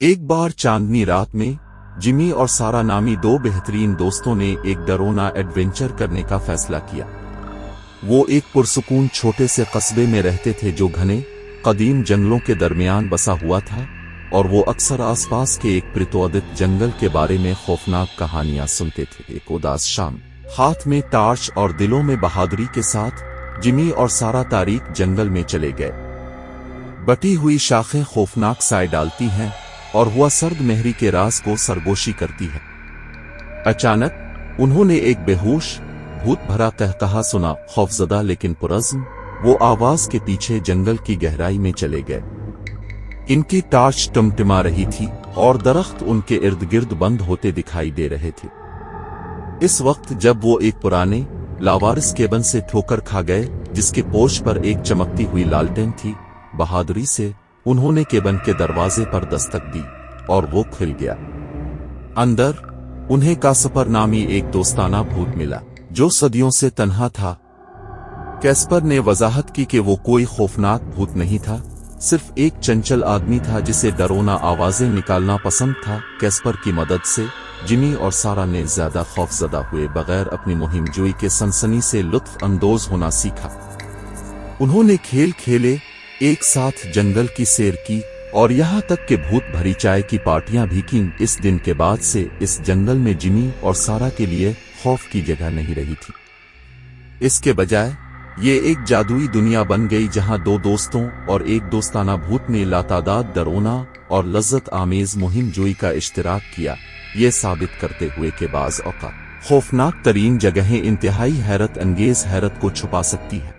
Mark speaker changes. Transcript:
Speaker 1: ایک بار چاندنی رات میں جمی اور سارا نامی دو بہترین دوستوں نے ایک ڈرونا ایڈونچر کرنے کا فیصلہ کیا۔ وہ ایک پرسکون چھوٹے سے قصبے میں رہتے تھے جو گھنے قدیم جنگلوں کے درمیان بسا ہوا تھا، اور وہ اکثر آس پاس کے ایک پرتوادت جنگل کے بارے میں خوفناک کہانیاں سنتے تھے۔ ایک اداس شام، ہاتھ میں ٹارچ اور دلوں میں بہادری کے ساتھ جمی اور سارا تاریک جنگل میں چلے گئے۔ بٹی ہوئی شاخیں خوفناک سائے ڈالتی ہیں اور ہوا سرد مہری کے راز کو سرگوشی کرتی ہے۔ اچانک انہوں نے ایک بے ہوش بھوت بھرا قہقہا سنا۔ خوفزدہ لیکن پرعزم وہ آواز کے پیچھے جنگل کی گہرائی میں چلے گئے۔ ان کی ٹارچ ٹمٹما رہی تھی اور درخت ان کے ارد گرد بند ہوتے دکھائی دے رہے تھے۔ اس وقت جب وہ ایک پرانے لاوارث کیبن سے ٹھوکر کھا گئے جس کے پورچ پر ایک چمکتی ہوئی لالٹین تھی، بہادری سے انہوں نے کیبن کے دروازے پر دستک دی اور وہ کھل گیا۔ اندر انہیں کاسپر نامی ایک دوستانہ بھوت ملا جو صدیوں سے تنہا تھا۔ کیسپر نے وضاحت کی کہ وہ کوئی خوفناک بھوت نہیں تھا، صرف ایک چنچل آدمی تھا جسے ڈرونا آوازیں نکالنا پسند تھا۔ کیسپر کی مدد سے جمی اور سارا نے زیادہ خوفزدہ ہوئے بغیر اپنی مہم جوئی کے سنسنی سے لطف اندوز ہونا سیکھا۔ انہوں نے کھیل کھیلے، ایک ساتھ جنگل کی سیر کی اور یہاں تک کہ بھوت بھری چائے کی پارٹیاں بھی کیں۔ اس دن کے بعد سے اس جنگل میں جمی اور سارا کے لیے خوف کی جگہ نہیں رہی تھی۔ اس کے بجائے یہ ایک جادوئی دنیا بن گئی جہاں دو دوستوں اور ایک دوستانہ بھوت نے لاتعداد ڈرونا اور لذت آمیز مہم جوئی کا اشتراک کیا، یہ ثابت کرتے ہوئے کہ بعض اوقات خوفناک ترین جگہیں انتہائی حیرت انگیز حیرت کو چھپا سکتی ہیں۔